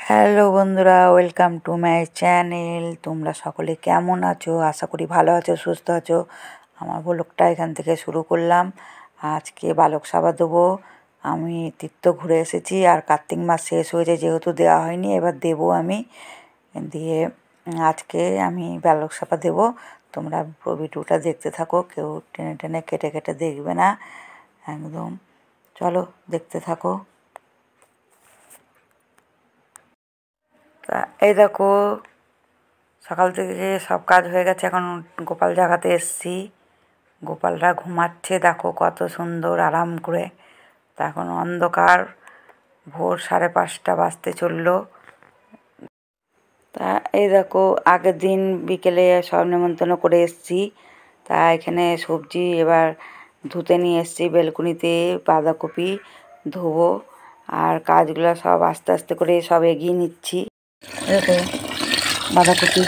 Hello বন্ধুরা, welcome to my channel. তোমরা সকলে কেমন আছো? আশা করি ভালো আছো, সুস্থ আছো। আমার ব্লগটা এখান থেকে শুরু করলাম। আজকে বালক সাবা দেবো। আমি তীর্থ ঘুরে এসেছি আর কার্তিক মাস শেষ হয়েছে, যেহেতু দেওয়া হয়নি, এবার দেবো আমি। দিয়ে আজকে আমি বালক সাবা দেবো। তোমরা পুরো ভিডিওটা দেখতে থাকো, কেউ টেনে টেনে কেটে কেটে দেখবে না একদম। চলো দেখতে থাকো। তা এই দেখো, সকাল থেকে সব কাজ হয়ে গেছে, এখন গোপাল জাগাতে এসছি। গোপালরা ঘুমাচ্ছে, দেখো কত সুন্দর আরাম করে। তা এখন অন্ধকার, ভোর 5:30 বাজতে চললো। তা এই দেখো, আগের দিন বিকেলে সব নেমন্তন্ন করে এসছি। তা এখানে সবজি এবার ধুতে নিয়ে এসছি বেলকুনিতে। বাঁধাকপি ধোবো আর কাজগুলো সব আস্তে আস্তে করে সব এগিয়ে নিচ্ছি। দেখো বাঁধাকপি,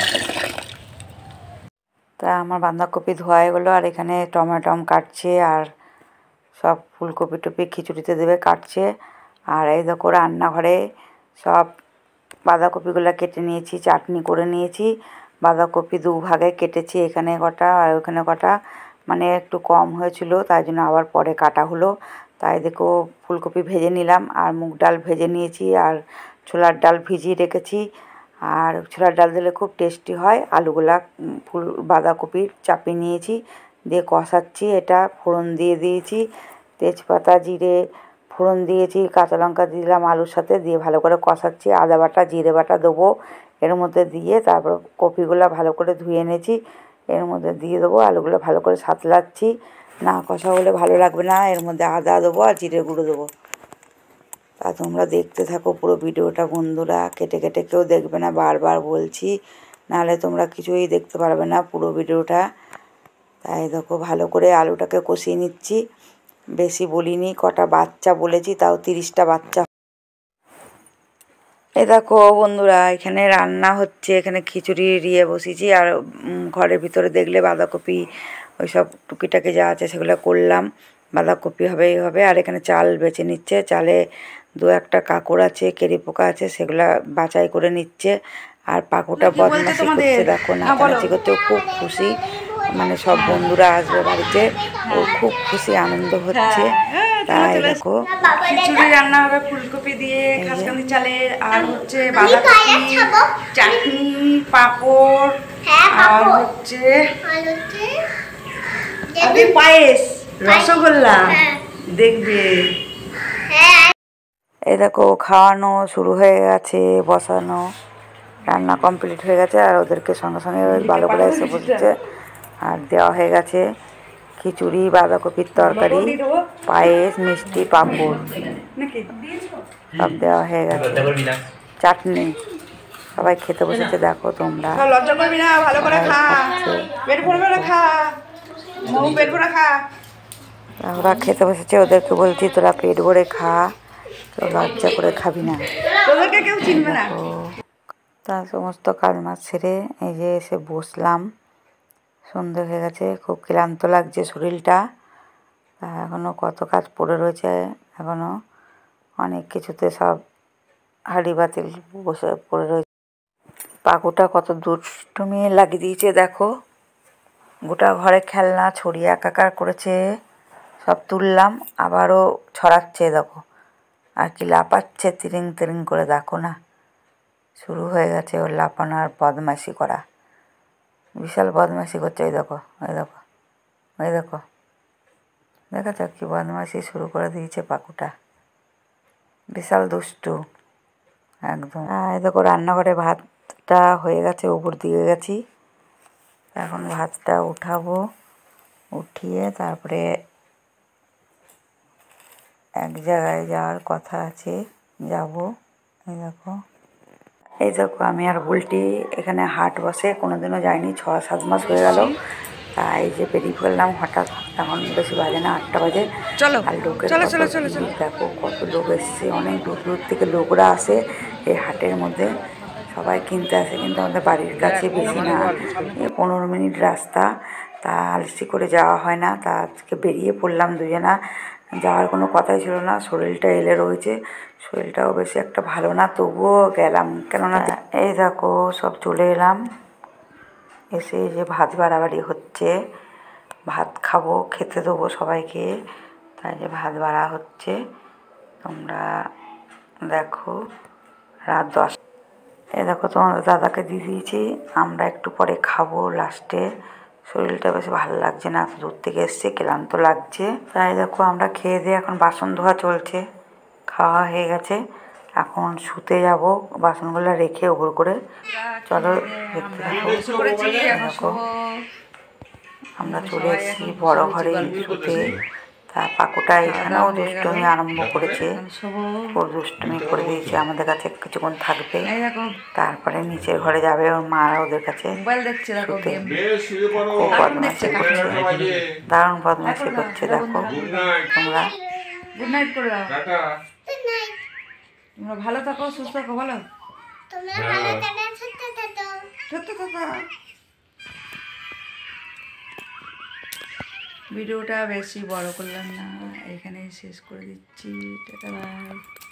তা আমার বাঁধাকপি ধোয়া এগুলো, আর এখানে টমেটম কাটছে আর সব ফুলকপি টপি খিচুড়িতে দেবে কাটছে। আর এই দেখো রান্নাঘরে সব বাঁধাকপিগুলো কেটে নিয়েছি, চাটনি করে নিয়েছি। বাঁধাকপি দুভাগে কেটেছি, এখানে কটা আর ওখানে কটা, মানে একটু কম হয়েছিল, তাই জন্য আবার পরে কাটা হলো। তাই দেখো ফুলকপি ভেজে নিলাম আর মুগ ডাল ভেজে নিয়েছি আর ছোলার ডাল ভিজিয়ে রেখেছি। আর ছোলার ডাল দিলে খুব টেস্টি হয়। আলুগুলা বাঁধাকপির চাপিয়ে নিয়েছি, দিয়ে কষাচ্ছি। এটা ফোড়ন দিয়ে দিয়েছি, তেজপাতা জিরে ফোড়ন দিয়েছি, কাঁচা লঙ্কা দিলাম আলুর সাথে, দিয়ে ভালো করে কষাচ্ছি। আদা বাটা জিরে বাটা দেবো এর মধ্যে, দিয়ে তারপর কপিগুলো ভালো করে ধুয়ে এনেছি এর মধ্যে দিয়ে দেবো। আলুগুলো ভালো করে সাঁতলাচ্ছি, না কষা হলে ভালো লাগবে না। এর মধ্যে আদা দেবো আর জিরে গুঁড়ো দেবো। তা তোমরা দেখতে থাকো পুরো ভিডিওটা বন্ধুরা, কেটে কেটে কেউ দেখবে না, বারবার বলছি, নাহলে তোমরা কিছুই দেখতে পারবে না পুরো ভিডিওটা। তাই দেখো ভালো করে আলুটাকে কষিয়ে নিচ্ছি। বেশি বলিনি, কটা বাচ্চা বলেছি, তাও 30টা বাচ্চা। এই দেখো বন্ধুরা, এখানে রান্না হচ্ছে, এখানে খিচুড়ি দিয়ে বসিয়েছি। আর ঘরের ভিতরে দেখলে বাঁধাকপি ওই সব টুকিটাকি যা আছে সেগুলো করলাম। বাঁধাকপি হবেই হবে। আর এখানে চাল বেছে নিচ্ছে, চালে 2-1টা কাঁকড় আছে, কেরি পোকা আছে, সেগুলা বাছাই করে নিচ্ছে। আর পাকুটা বদমাশি করছে, দেখো নাচানাচি করছে, ও খুব খুশি। মানে সব বন্ধুরা আসবে বাড়িতে, ও খুব খুশি, আনন্দ হচ্ছে। তাই দেখো খিচুড়ি রান্না হবে ফুলকপি দিয়ে খাসকান্দি চালের, আর হচ্ছে বাঁধাকপি চাটনি, পাঁপড়, আর হচ্ছে পায়েস, রসগোল্লা দেখবে। এই দেখো খাওয়ানো শুরু হয়ে গেছে, বসানো রান্না কমপ্লিট হয়ে গেছে। আর ওদেরকে সঙ্গে সঙ্গে ভালো করে এসে বসেছে। আর দেওয়া হয়ে গেছে খিচুড়ি, বাঁধাকপির তরকারি, পায়েস, মিষ্টি, পাঁপড় সব দেওয়া হয়ে গেছে, চাটনি। সবাই খেতে বসেছে, দেখো তোমরা। লজ্জা করবি না, ভালো করে খা, পেট ভরে খা, পেট ভরে খা। ওরা খেতে বসেছে, ওদেরকে বলছি তোরা পেট ভরে খা, তো লজ্জা করে খাবি না। তোদেরকে কেউ চিনবে না। তার সমস্ত কাজ মাছ সেরে এই যে এসে বসলাম। সন্ধে হয়ে গেছে, খুব ক্লান্ত লাগছে শরীরটা। এখনও কত কাজ পড়ে রয়েছে, এখনও অনেক কিছুতে সব হাঁড়ি বাতিল বসে পড়ে রয়েছে। পাকুটা কত দুষ্টুমি লাগিয়ে দিয়েছে, দেখো গোটা ঘরে খেলনা ছড়িয়ে একাকার করেছে। সব তুললাম, আবারও ছড়াচ্ছে, দেখো আর কি লাপাচ্ছে তিরিং তিরিং করে, দেখো না শুরু হয়ে গেছে ওর লাপানো আর বদমাইশি করা। বিশাল বদমাইশি করছে, ওই দেখো ওই দেখো ওই দেখো, দেখেছ কি বদমাইশি শুরু করে দিয়েছে পাকুটা, বিশাল দুষ্টু একদম। এই দেখো রান্নাঘরে ভাতটা হয়ে গেছে, উপর দিয়ে গেছি। এখন ভাতটা উঠাবো, উঠিয়ে তারপরে এক জায়গায় যাওয়ার কথা আছে, যাব। এই দেখো আমি আর বুলটি এখানে হাট বসে, কোনোদিনও যাইনি, 6-7 মাস হয়ে গেল। তাই যে বেরিয়ে পড়লাম হঠাৎ, এখন বেশি বাজে না, 8টা বাজে। আর লোকের দেখো কত লোক এসছে, অনেক দূর দূর থেকে লোকরা আসে এই হাটের মধ্যে, সবাই কিনতে আসে। কিন্তু আমাদের বাড়ির কাছে বেশি না, 15 মিনিট রাস্তা, তা আলসি করে যাওয়া হয় না। তা আজকে বেরিয়ে পড়লাম দুজনা, যাওয়ার কোনো কথাই ছিল না, শরীরটা এলে রয়েছে, শরীরটাও বেশি একটা ভালো না, তবুও গেলাম। কেননা এই দেখো সব চলে এলাম, এসে যে ভাত বাড়াবাড়ি হচ্ছে, ভাত খাবো, খেতে দেবো সবাইকে, তাই যে ভাত বাড়া হচ্ছে। তোমরা দেখো রাত 10। এই দেখো তোমাদের দাদাকে দিয়ে দিয়েছি, আমরা একটু পরে খাবো লাস্টে। শরীরটা বেশ ভালো লাগছে না, দূর থেকে এসছে, ক্লান্ত লাগছে। তাই দেখো আমরা খেয়ে দিয়ে এখন বাসন ধোয়া চলছে, খাওয়া হয়ে গেছে, এখন শুতে যাব বাসনগুলো রেখে ওপর করে। চলো দেখতে দেখো আমরা চলে এসেছি বড় ঘরে শুতে। তা পাকুটা এখানেও দুষ্টুমি আরম্ভ করেছে, ওর দুষ্টুমি করে দিয়েছে, আমাদের কাছে কিছুক্ষণ থাকবে, তারপরে নিচের ঘরে যাবে ওর মা ওদের কাছে শুতে। খুব বদমাইশি করছে, দারুণ বদমাইশি করছে। দেখো তোমরা গুড নাইট করে দাও, তোমরা ভালো থাকো, সুস্থ থাকো, ভালো ভিডিওটা বেশি বড় করলাম না, এখানেই শেষ করে দিচ্ছি। Tata bye.